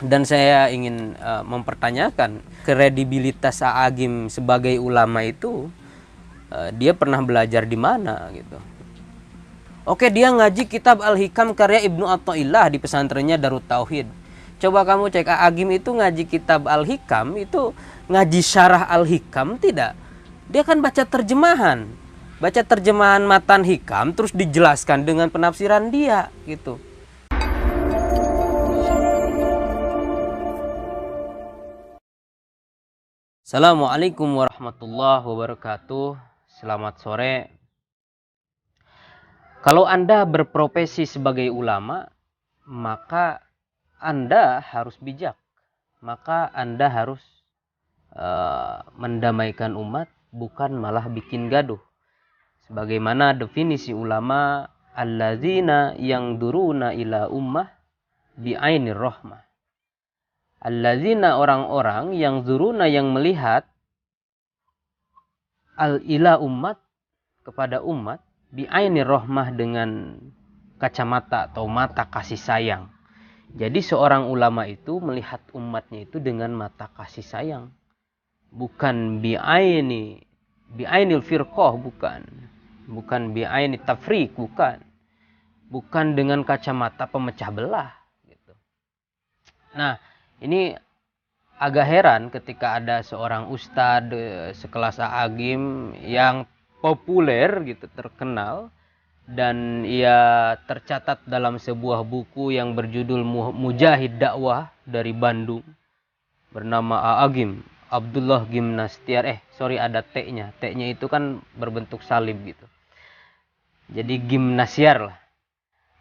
Dan saya ingin mempertanyakan kredibilitas A'agim sebagai ulama itu, dia pernah belajar di mana gitu. Oke, dia ngaji kitab Al-Hikam karya Ibnu Athaillah di pesantrennya Darut Tauhid. Coba kamu cek A'agim itu ngaji kitab Al-Hikam, itu ngaji syarah Al-Hikam tidak. Dia kan baca terjemahan. Baca terjemahan matan hikam terus dijelaskan dengan penafsiran dia gitu. Assalamualaikum warahmatullahi wabarakatuh. Selamat sore. Kalau Anda berprofesi sebagai ulama, maka Anda harus bijak. Maka Anda harus mendamaikan umat, bukan malah bikin gaduh. Sebagaimana definisi ulama, allazina yang duruna ila ummah bi'ainir rahmah. Allazina orang-orang yang zuruna yang melihat ila umat kepada umat bi'ainir rahmah dengan kacamata atau mata kasih sayang. Jadi seorang ulama itu melihat umatnya itu dengan mata kasih sayang. Bukan bi'ainil firqah, bukan bi'ainil tafriq, bukan dengan kacamata pemecah belah gitu. Nah, ini agak heran ketika ada seorang ustadz sekelas A'agim yang populer gitu, terkenal, dan ia tercatat dalam sebuah buku yang berjudul Mujahid Dakwah dari Bandung, bernama A'agim Abdullah Gimnastiar. Ada T-nya. T-nya itu kan berbentuk salib gitu. Jadi Gimnasiar lah.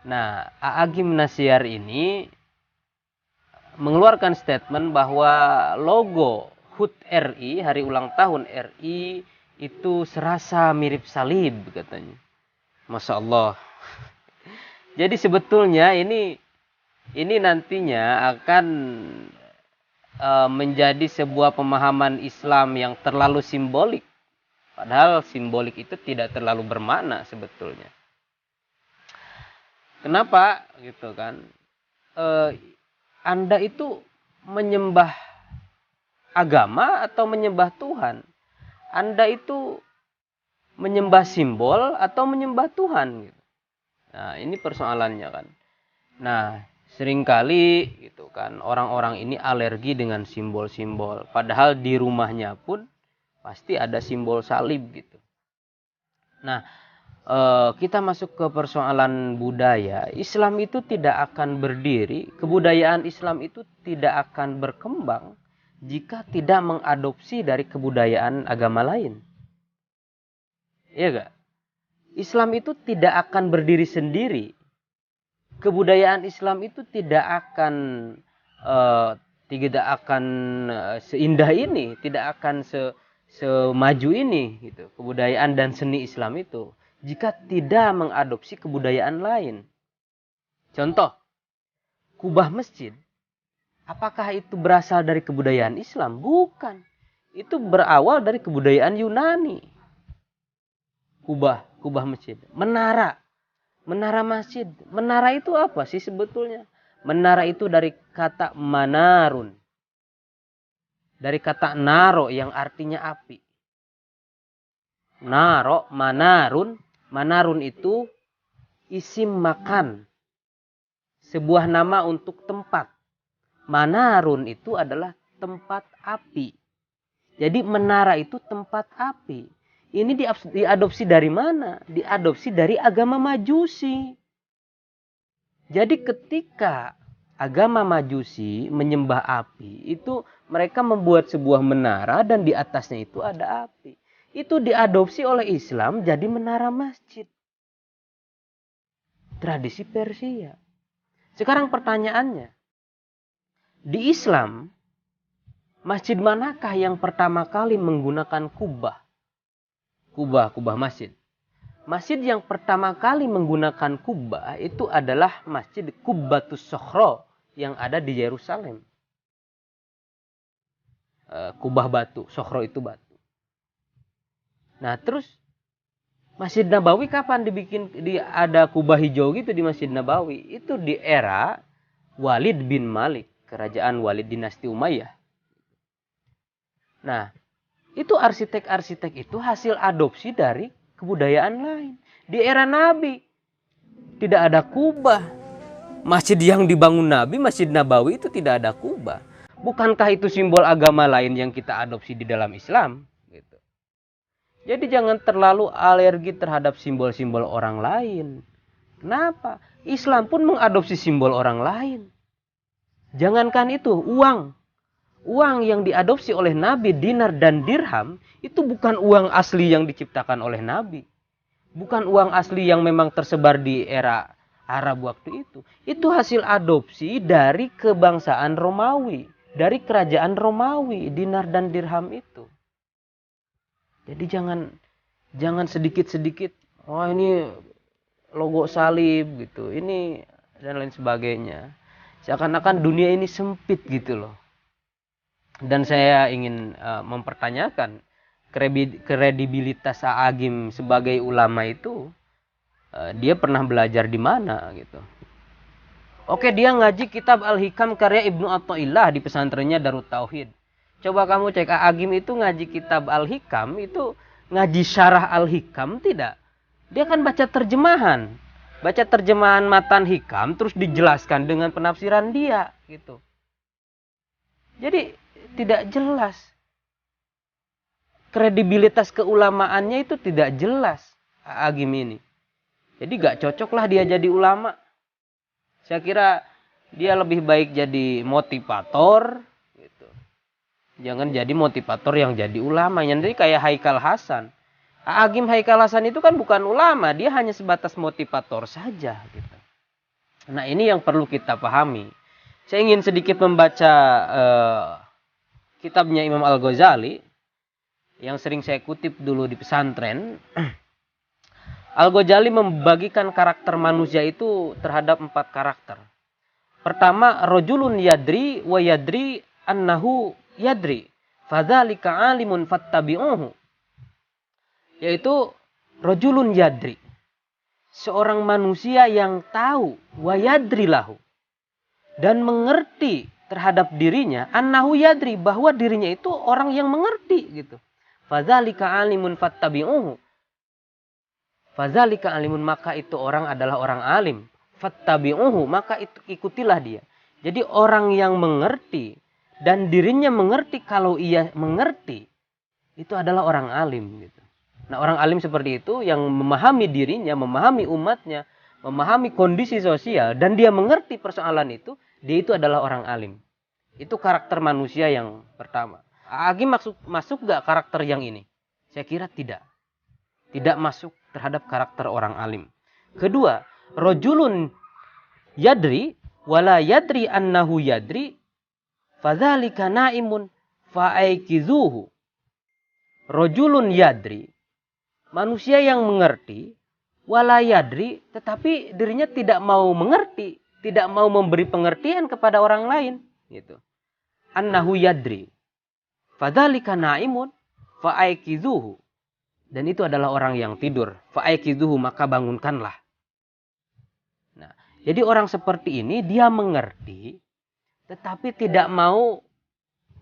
Nah, A'agim Nasyar ini mengeluarkan statement bahwa logo HUT RI, hari ulang tahun RI, itu serasa mirip salib katanya. Masya Allah. Jadi sebetulnya ini nantinya akan menjadi sebuah pemahaman Islam yang terlalu simbolik. Padahal simbolik itu tidak terlalu bermakna sebetulnya. Kenapa gitu kan? Anda itu menyembah agama atau menyembah Tuhan? Anda itu menyembah simbol atau menyembah Tuhan gitu. Nah, ini persoalannya kan. Nah, seringkali gitu kan orang-orang ini alergi dengan simbol-simbol, padahal di rumahnya pun pasti ada simbol salib gitu. Nah, kita masuk ke persoalan budaya. Islam itu tidak akan berdiri, kebudayaan Islam itu tidak akan berkembang jika tidak mengadopsi dari kebudayaan agama lain. Iya gak? Islam itu tidak akan berdiri sendiri. Kebudayaan Islam itu tidak akan seindah ini, tidak akan semaju ini gitu. Kebudayaan dan seni Islam itu jika tidak mengadopsi kebudayaan lain. Contoh, kubah masjid. Apakah itu berasal dari kebudayaan Islam? Bukan. Itu berawal dari kebudayaan Yunani. Kubah masjid. Menara masjid. Menara itu apa sih sebetulnya? Menara itu dari kata manarun. Dari kata naro yang artinya api. Naro, manarun. Manarun itu isim makan. Sebuah nama untuk tempat. Manarun itu adalah tempat api. Jadi menara itu tempat api. Ini diadopsi dari mana? Diadopsi dari agama Majusi. Jadi ketika agama Majusi menyembah api, itu mereka membuat sebuah menara dan di atasnya itu ada api. Itu diadopsi oleh Islam jadi menara masjid. Tradisi Persia. Sekarang pertanyaannya, di Islam, masjid manakah yang pertama kali menggunakan kubah? Kubah masjid. Masjid yang pertama kali menggunakan kubah itu adalah Masjid Qubbatus Sokhro yang ada di Yerusalem. Kubah batu, Sokhro itu batu. Nah terus Masjid Nabawi kapan dibikin? Ada kubah hijau gitu di Masjid Nabawi. Itu di era Walid bin Malik kerajaan Walid dinasti Umayyah. Nah, itu arsitek-arsitek itu hasil adopsi dari kebudayaan lain. Di era Nabi tidak ada kubah. Masjid yang dibangun Nabi, Masjid Nabawi itu tidak ada kubah. Bukankah itu simbol agama lain yang kita adopsi di dalam Islam? Gitu. Jadi jangan terlalu alergi terhadap simbol-simbol orang lain. Kenapa? Islam pun mengadopsi simbol orang lain. Jangankan itu, uang. Uang yang diadopsi oleh Nabi, dinar dan dirham, itu bukan uang asli yang diciptakan oleh Nabi. Bukan uang asli yang memang tersebar di era Arab waktu itu. Itu hasil adopsi dari kebangsaan Romawi. Dari kerajaan Romawi, dinar dan dirham itu. Jadi jangan sedikit-sedikit, oh ini logo salib gitu, ini dan lain sebagainya. Seakan-akan dunia ini sempit gitu loh. Dan saya ingin mempertanyakan kredibilitas A'agim sebagai ulama itu, dia pernah belajar di mana gitu. Oke, dia ngaji kitab Al-Hikam karya Ibnu Athaillah di pesantrennya Darut Tauhid. Coba kamu cek A'agim itu ngaji kitab Al-Hikam, itu ngaji syarah Al-Hikam tidak. Dia kan baca terjemahan. Baca terjemahan matan hikam terus dijelaskan dengan penafsiran dia gitu. Jadi tidak jelas. Kredibilitas keulamaannya itu tidak jelas A'agim ini. Jadi gak cocoklah dia jadi ulama. Saya kira dia lebih baik jadi motivator gitu. Jangan jadi motivator yang jadi ulama. Jadi kayak Haikal Hasan. A'agim Haikal Hasan itu kan bukan ulama, dia hanya sebatas motivator saja gitu. Nah, ini yang perlu kita pahami. Saya ingin sedikit membaca kitabnya Imam Al-Ghazali yang sering saya kutip dulu di pesantren. Al-Ghazali membagikan karakter manusia itu terhadap 4 karakter. Pertama, rajulun yadri wa yadri annahu yadri. Fadzalika alimun fattabi'uhu. Yaitu rajulun yadri. Seorang manusia yang tahu wa yadri lahu. Dan mengerti terhadap dirinya, annahu yadri, bahwa dirinya itu orang yang mengerti gitu. Fadzalika alimun fattabi'uhu. Fadzalika alimun, maka itu orang adalah orang alim. Fattabi'uhu, maka itu ikutilah dia. Jadi orang yang mengerti dan dirinya mengerti kalau ia mengerti, itu adalah orang alim gitu. Nah, orang alim seperti itu yang memahami dirinya, memahami umatnya, memahami kondisi sosial dan dia mengerti persoalan itu, dia itu adalah orang alim. Itu karakter manusia yang pertama. A'agim masuk gak karakter yang ini? Saya kira tidak. Tidak masuk terhadap karakter orang alim. Kedua, rajulun yadri wala yadri annahu yadri fadzalika naimun fa'aikizuhu. Rajulun yadri, manusia yang mengerti, wala yadri, tetapi dirinya tidak mau mengerti, tidak mau memberi pengertian kepada orang lain gitu. Annahu yadri fadzalika naimun fa'aikizuhu. Dan itu adalah orang yang tidur. Fa'aikizuhu, maka bangunkanlah. Nah, jadi orang seperti ini dia mengerti, tetapi tidak mau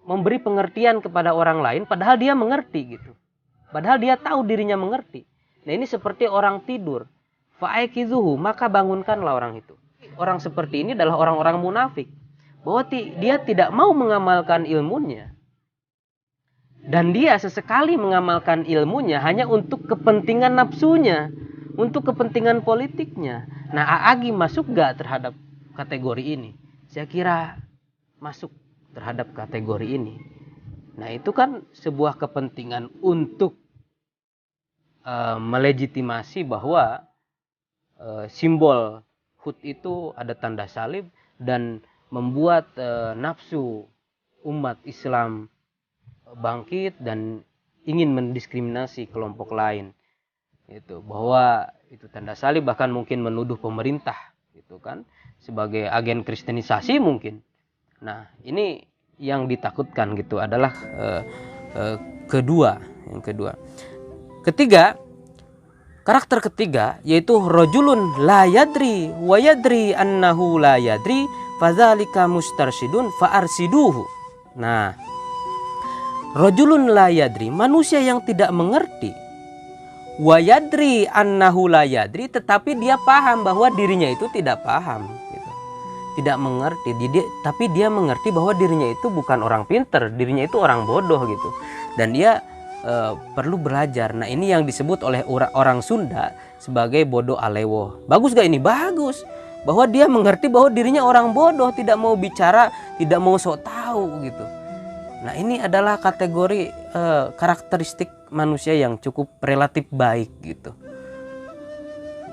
memberi pengertian kepada orang lain, padahal dia mengerti gitu. Padahal dia tahu dirinya mengerti. Nah, ini seperti orang tidur. Fa'aikizuhu, maka bangunkanlah orang itu. Orang seperti ini adalah orang-orang munafik. Bahwa dia tidak mau mengamalkan ilmunya. Dan dia sesekali mengamalkan ilmunya hanya untuk kepentingan nafsunya, untuk kepentingan politiknya. Nah, A'agim masuk gak terhadap kategori ini? Saya kira masuk terhadap kategori ini. Nah, itu kan sebuah kepentingan untuk melegitimasi bahwa simbol Hud itu ada tanda salib dan membuat nafsu umat Islam bangkit dan ingin mendiskriminasi kelompok lain. Itu bahwa itu tanda salib, bahkan mungkin menuduh pemerintah gitu kan sebagai agen kristenisasi mungkin. Nah, ini yang ditakutkan gitu adalah yang kedua. Ketiga, karakter ketiga yaitu rajulun la yadri wa yadri annahu la yadri fadzalika mustarsyidun fa'arsiduhu. Nah, rajulun la yadri, manusia yang tidak mengerti, wa yadri annahu la yadri, tetapi dia paham bahwa dirinya itu tidak paham gitu. Tidak mengerti, tapi dia mengerti bahwa dirinya itu bukan orang pinter, dirinya itu orang bodoh gitu. Dan dia perlu belajar. Nah, ini yang disebut oleh orang Sunda sebagai bodoh alewo. Bagus gak ini? Bagus. Bahwa dia mengerti bahwa dirinya orang bodoh, tidak mau bicara, tidak mau sok tahu gitu. Nah, ini adalah kategori karakteristik manusia yang cukup relatif baik gitu.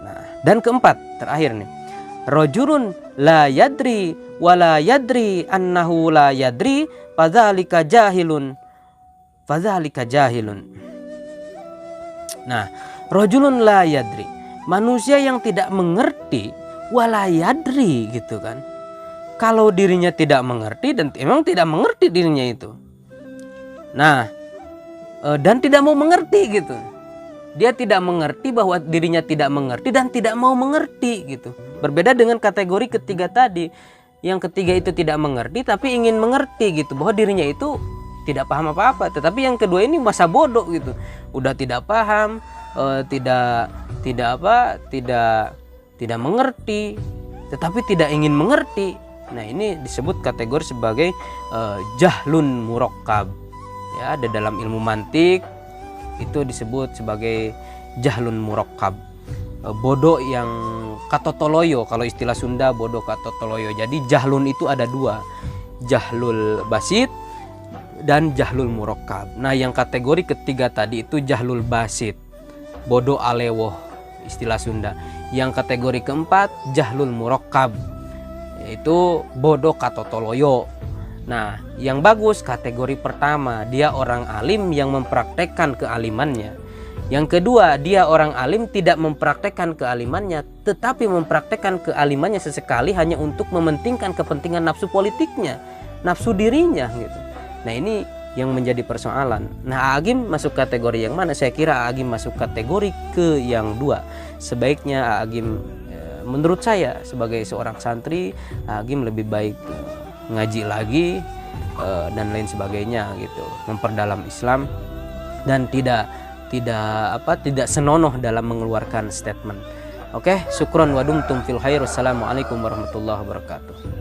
Nah, dan keempat, terakhir nih. Rajulun la yadri wa la yadri annahu la yadri fadzalika jahilun. Fadzalika jahilun. Nah, rajulun la yadri, manusia yang tidak mengerti, wala yadri gitu kan. Kalau dirinya tidak mengerti dan emang tidak mengerti dirinya itu. Nah, dan tidak mau mengerti gitu. Dia tidak mengerti bahwa dirinya tidak mengerti dan tidak mau mengerti gitu. Berbeda dengan kategori ketiga tadi. Yang ketiga itu tidak mengerti tapi ingin mengerti gitu, bahwa dirinya itu tidak paham apa-apa. Tetapi yang kedua ini masa bodoh gitu. Udah tidak paham, tidak mengerti, tetapi tidak ingin mengerti. Nah, ini disebut kategori sebagai jahlun murakkab. Ya, ada dalam ilmu mantik itu disebut sebagai jahlun murakkab. Bodoh yang katotoloyo, kalau istilah Sunda bodoh katotoloyo. Jadi jahlun itu ada dua, jahlul basit dan jahlul murakkab. Nah, yang kategori ketiga tadi itu jahlul basit, bodoh alewoh istilah Sunda. Yang kategori keempat jahlul murakkab, yaitu bodoh katotoloyo. Nah, yang bagus kategori pertama, dia orang alim yang mempraktekkan kealimannya. Yang kedua, dia orang alim tidak mempraktekkan kealimannya, tetapi mempraktekkan kealimannya sesekali hanya untuk mementingkan kepentingan nafsu politiknya, nafsu dirinya gitu. Nah, ini yang menjadi persoalan. Nah, Agim masuk kategori yang mana? Saya kira Agim masuk kategori ke yang dua. Sebaiknya Agim, menurut saya sebagai seorang santri, Agim lebih baik ngaji lagi dan lain sebagainya gitu, memperdalam Islam dan tidak senonoh dalam mengeluarkan statement. Oke, syukron wa dumtum fil khair. Wassalamualaikum warahmatullahi wabarakatuh.